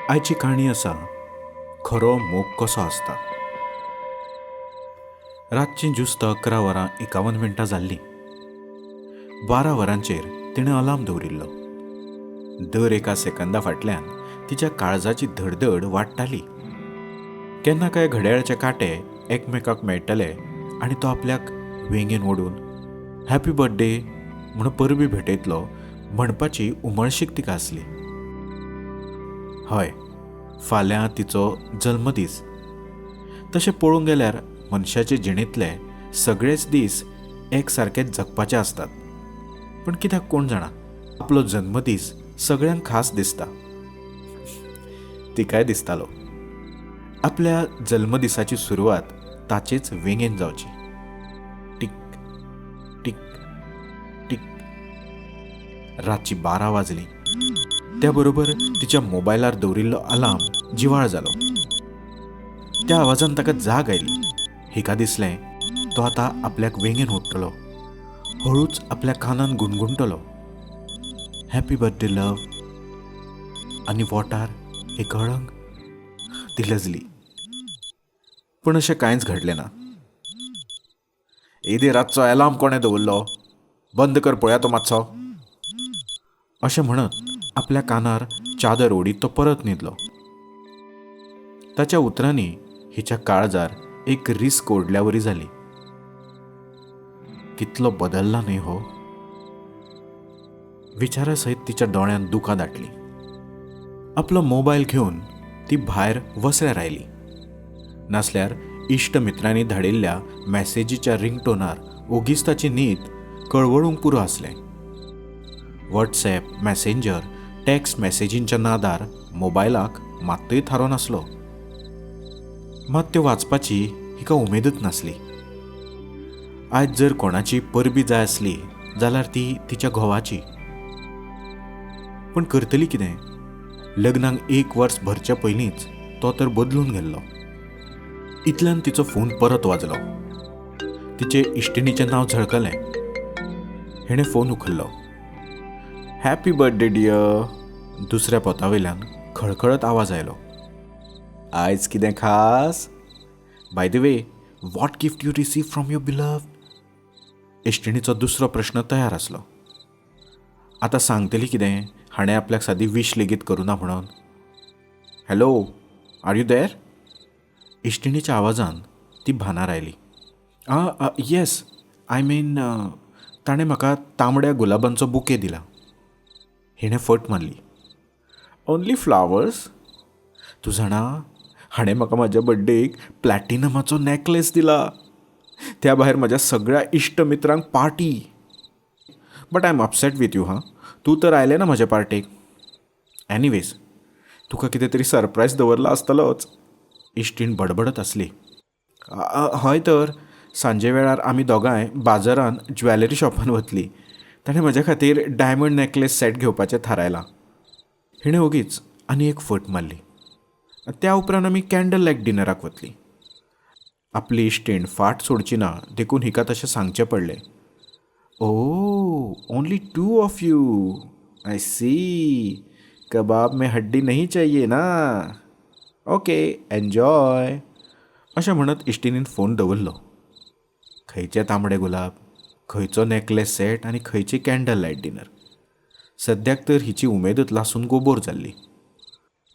आयची काणी आसा खरो मोग कसो आसता. रातची जुस्त 11 वरां 51 मिनटां जाल्लीं. 12 वरांचेर तिणें अलार्म दवरिल्लो. दर एका सेकंदा फाटल्यान तिच्या काळजाची धडधड वाडटाली. केन्ना काय घड्याळाचे कांटे एकमेकाक मेळटले आनी तो आपल्याक वेंगेन ओडून हॅपी बर्थडे म्हूण परबी भेटयतलो म्हणपाची उमळशीक तिका आसली. हय, फाल्यां तिचो जल्मदीस. तशें पळोवंक गेल्यार मनशाचे जिणेंतले सगळेच दीस एक सारकेच जगपाचे आसतात. पण कित्याक कोण जाणा आपलो जल्मदीस सगळ्यांक खास दिसता. तिकाय दिसतालो आपल्या जल्मदिसाची सुरवात ताचेच वेंगेन जावची. Tick tick tick. रातची 12 वाजली. त्या बरोबर तिच्या मोबायलार दवरिल्लो अलार्म जिवाळ जालो. त्या आवाजान ताका जाग आयली. हिका दिसलें तो आतां आपल्याक वेंगेन ओडटलो. हळूच आपल्या कानान गुणगुणटलो, हॅपी बर्थडे लव. आनी वॉटार एक अळंग. ती लजली. पूण अशें कांयच घडलें ना. एदे रातचो अलार्म कोणें दवरलो, बंद कर पळया तो मातसो. अशें म्हणत आपल्या कानार चादर ओडीत तो परत न्हिदलो. ताच्या उतरांनी हिच्या काळजार एक रिस्क ओडल्यावरी जाली. कितलो बदलला न्ही हो. विचारा सयत तिच्या दोळ्यांत दुकां दाटली. आपलो मोबायल घेवन ती भायर वसऱ्यार आयली. नासल्यार इश्ट मित्रांनी धाडिल्ल्या मॅसेजीच्या रिंगटोनार ओगीच ताची न्हीद कळवळूंक पुरो आसलें. व्हॉट्सॅप, मॅसेंजर, टॅक्स्ट मॅसेजींच्या नादार मोबायलाक मात्तूय थारो नासलो. मात त्यो वाचपाची हिका उमेदूच नासली. आयज जर कोणाची परबी जाय आसली जाल्यार ती तिच्या घोवाची. पण करतली कितें? लग्नाक 1 वर्स भरच्या पयलींच तो तर बदलून गेल्लो. इतल्यान तिचो फोन परत वाजलो. तिचे इश्टिणीचें नांव झळकलें. हिणें फोन उखल्लो. Happy birthday dear. दुसऱ्या पोतावयल्यान खळखळत आवाज आयलो. आयज कितें खास? By the way, what gift you receive from your beloved? इश्टिणीचो दुसरो प्रश्न तयार आसलो. आतां सांगतली कितें हाणें आपल्याक सादी विश लेगीत करुना म्हणून. Hello, are you there? इश्टिणीच्या आवाजान ती भानार आयली. येस, आय मीन ताणें म्हाका तांबड्या गुलाबांचो बुके दिला. हिणें फट मारली. Only flowers? तूं जाणा हाणें म्हाका म्हाज्या बर्थडेक प्लॅटिनमाचो नॅकलेस दिला. त्या भायर म्हाज्या सगळ्या इश्ट मित्रांक party. But I am upset with you. तूं तर आयलें ना म्हाज्या पार्टेक. एनिवेज, तुका कितें तरी सरप्रायज दवरला आसतलोच. इश्टीण बडबडत आसली. हय तर, सांजे वेळार आमी दोगांय बाजारान ज्वेलरी शॉपान वतलीं. ताणें म्हज्या खातीर डायमंड नॅकलेस सेट घेवपाचें थारायलां. हिणें ओगीच आनी एक फट मारली. त्या उपरांत आमी कॅन्डल लायट डिनराक वतलीं. आपली इश्टीण फाट सोडची ना देखून हिका तशें सांगचें पडलें. Only 2 of you. I see. कबाब में हड्डी नहीं चाहिए ना. Okay, enjoy. अशें म्हणत इश्टिणीन फोन दवरलो. खंयचे तांबडे गुलाब, खंयचो नॅकलेस सेट आनी खंयची कॅन्डल लायट डिनर. सद्याक तर हिची उमेदूच लासून गोबोर जाल्ली.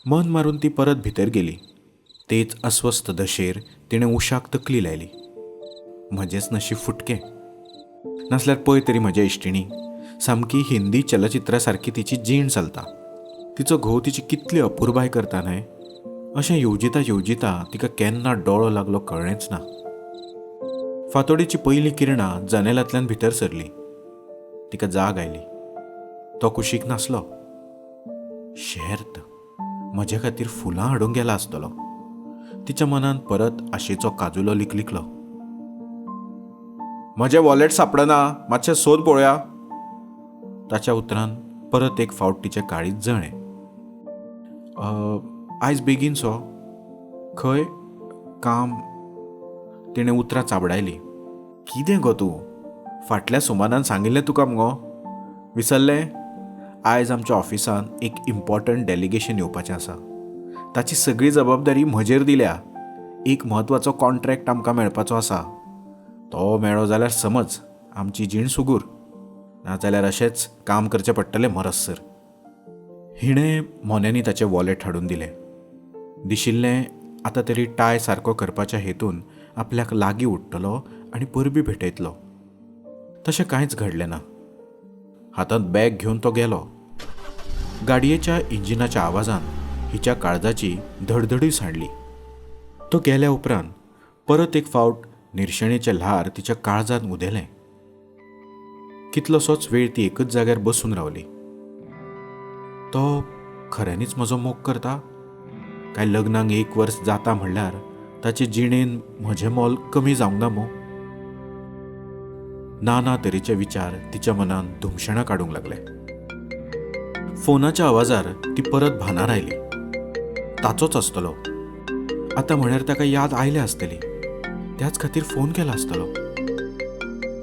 मन मारून ती परत भितर गेली. तेच अस्वस्थ दशेर तिणें उशाक तकली लायली. म्हजेंच नशीब फुटकें. नासल्यार पळय तरी म्हज्या इश्टिणी, सामकी हिंदी चलचित्रा सारकी तिची जीण चलता. तिचो घोव तिची कितली अपुरबाय करता न्हय. अशें येवजिता तिका केन्ना डोळो लागलो कळ्ळेंच ना. फांतोडेची पयलीं किरणां जनेलांतल्यान भितर सरली. तिका जाग आयली. तो कुशीक नासलो. शेर्त म्हजे खातीर फुलां हाडूंक गेला आसतलो. तिच्या मनान परत आशेचो काजुलो लिकलिकलो. म्हजें वॉलेट सापडना, मातशें सोद पळोवया. ताच्या उतरान परत एक फावट तिचें काळीज जळ्ळें. आयज बेगीन सो. खंय? काम. तिणें उतरां चाबडायलीं. कितें गो तूं? फाटल्या सुमारान सांगिल्लें तुका मुगो. विसरलें? आयज आमच्या ऑफिसान एक इम्पॉर्टंट डेलिगेशन येवपाचें आसा. ताची सगळी जबाबदारी म्हजेर दिल्या. एक म्हत्वाचो कॉन्ट्रॅक्ट आमकां मेळपाचो आसा. तो मेळ्ळो जाल्यार समज आमची जीण सुगूर, नाजाल्यार अशेंच काम करचें पडटलें मरसर. हिणें मोन्यांनी ताचें वॉलेट हाडून दिलें. दिशिल्लें आतां तरी टाय सारको करपाच्या हेतून आपल्याक लागीं उठटलो आनी परबी भेटयतलो. तशें कांयच घडलें ना. हातांत बॅग घेवन तो गेलो. गाडयेच्या इंजिनाच्या आवाजान हिच्या काळजाची धडधडी सांडली. तो गेल्या उपरांत परत एक फावट निरशेणेचें ल्हार तिच्या काळजांत उदेलें. कितलोसोच वेळ ती एकच जाग्यार बसून रावली. तो खऱ्यांनीच म्हजो मोग करता, काय लग्नाक 1 वर्स जाता म्हणल्यार ताचे जिणेन म्हजें मोल कमी जावंक ना मो? नाना तरेचे विचार तिच्या मनान धुमशणां काडूंक लागले. फोनाच्या आवाजार ती परत भानार आयली. ताचोच आसतलो. आतां म्हळ्यार ताका याद आयली आसतली. त्याच खातीर फोन केला आसतलो.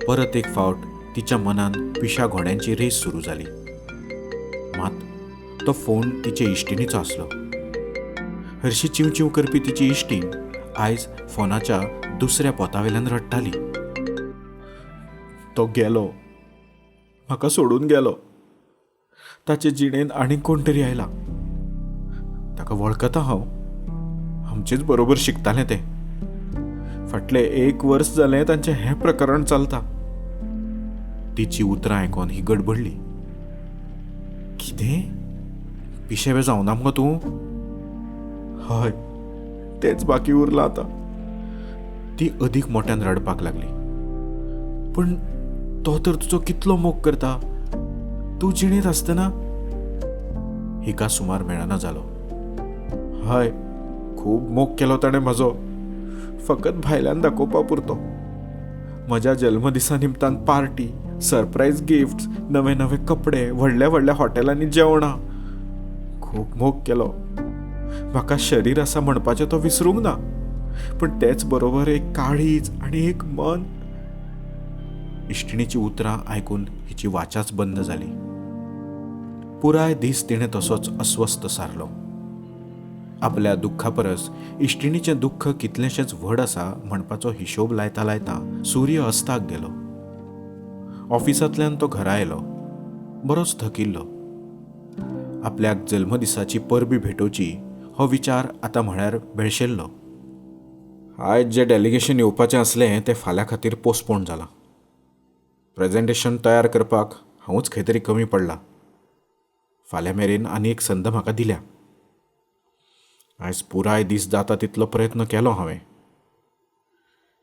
परत एक फावट तिच्या मनान पिशा घोड्यांची रेस सुरू जाली. मात तो फोन तिचे इश्टिणीचो आसलो. हरशी चिव चिव करपी तिची इश्टीण आयज फोनाच्या दुसऱ्या पोतावेल्यान रडटाली. तो गेलो, म्हाका सोडून गेलो. ताचे जिणेन आनीक कोण तरी आयला. ताका वळखता हांव. आमचेच बरोबर शिकतालें तें. फाटले 1 वर्स जालें तांचें हें प्रकरण चलता. तिची उतरां आयकोन ही गडबडली. कितें? पिशेवे जावना मगो तूं? हय, तेच बाकी उरलां आतां. ती अदीक मोठ्यान रडपाक लागली. पण तो तर तुजो कितलो मोग करता. तूं जिणेंत आसतना. हिका सुमार मेळना जालो. हय, खूब मोग केलो ताणें म्हजो, फकत भायल्यान दाखोवपा पुरतो. म्हज्या जल्मदिसा निमतान पार्टी, सरप्रायज गिफ्ट्स, नवे नवे कपडे, व्हडल्या व्हडल्या हॉटेलांनी जेवणां. खूब मोग केलो. म्हाका शरीर आसा म्हणपाचें तो विसरूंक ना, पण तेच बरोबर एक काळीज आनी एक मन. इश्टिणीची उतरां आयकून हिची वाचाच बंद जाली. पुराय दीस तिणें तसोच अस्वस्थ सारलो. आपल्या दुख्खा परस इश्टिणीचें दुख्ख कितलेंशेंच व्हड आसा म्हणपाचो हिशोब लायता लायता सूर्य अस्ताक गेलो. ऑफिसांतल्यान तो घरा आयलो, बरोच थकिल्लो. आपल्याक जल्मदिसाची परबी भेटोवची हो विचार आतां म्हळ्यार बेळशेल्लो. आयज जें डेलिगेशन येवपाचें आसलें तें फाल्यां खातीर पोस्टपोन जालां. प्रेझेंटेशन तयार करपाक हांवूच खंय तरी कमी पडला. फाल्यां मेरेन आनी एक संद म्हाका दिल्या. आयज पुराय दीस जाता तितलो प्रयत्न केलो हांवें.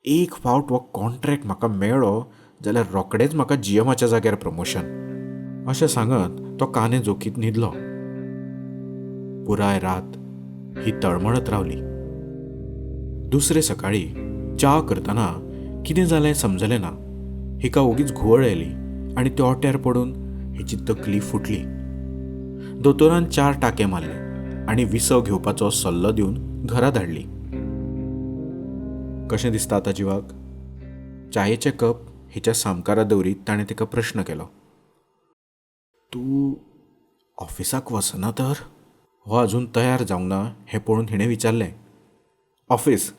एक फावट हो कॉन्ट्रॅक्ट म्हाका मेळ्ळो जाल्यार रोखडेंच म्हाका जीएमाच्या जाग्यार प्रमोशन, अशें सांगत तो काने जोखीत न्हिदलो. पुराय रात ही तळमळत रावली. दुसरे सकाळी च्या करतना कितें जालें समजलें ना. हिका ओगीच घुंवळ आयली आनी त्या ओट्यार पडून हिची तकली फुटली. दोतोरान 4 टाके मारले आनी विसव घेवपाचो सल्लो दिवन घरा धाडली. कशें दिसता आतां जिवाक? च्यायेचें कप हिच्या सामकारा दवरीत ताणें तिका प्रश्न केलो. तूं ऑफिसाक वचना तर? हो आजून तयार जावंक ना हें पळोवन हिणें विचारलें. ऑफिस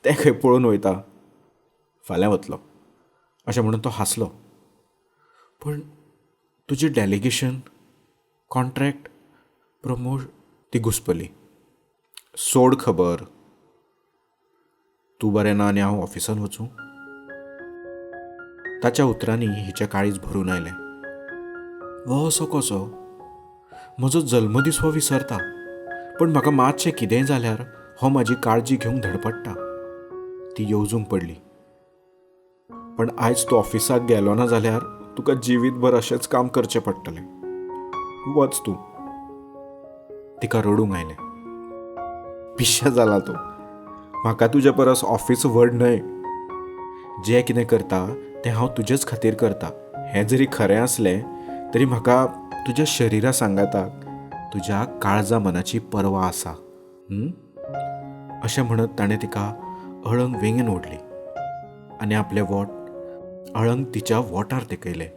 तें खंय पळोवन वयता. फाल्यां वतलो अशें म्हणून तो हांसलो. पण तुजें डेलिगेशन, कॉन्ट्रॅक्ट, ती घुस्पली. सोड खबर. तूं बरें ना आनी हांव ऑफिसान वचूं? ताच्या उतरांनी हिचें काळीज भरून आयलें. वो असो कसो? म्हजो जल्मदीस हो विसरता, पण म्हाका मातशें कितेंय जाल्यार हो म्हाजी काळजी घेवंक धडपडटा. ती येवजूंक पडली. पण आयज तूं ऑफिसाक गेलो ना जाल्यार तुका जिवीतभर अशेंच काम करचें पडटलें. वच तूं. तिका रडूंक आयलें. पिश्या जाला तूं. म्हाका तुजे परस ऑफिस व्हड न्हय. जें कितें करता तें हांव तुजेच खातीर करता हें जरी खरें आसलें तरी म्हाका तुज्या शरिरा सांगाताक तुज्या काळजा मनाची पर्वा आसा. अशें म्हणत ताणें तिका अळंग वेंगेन ओडली आनी आपलें वोट अळंग तिच्या वोटार तेकयलें.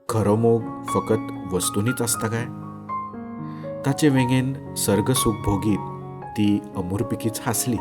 खरो मोग फकत वस्तूंनीच आसता काय? ताचे वेंगेन सर्गसूख भोगीत ती अमुरपिकीच हांसली.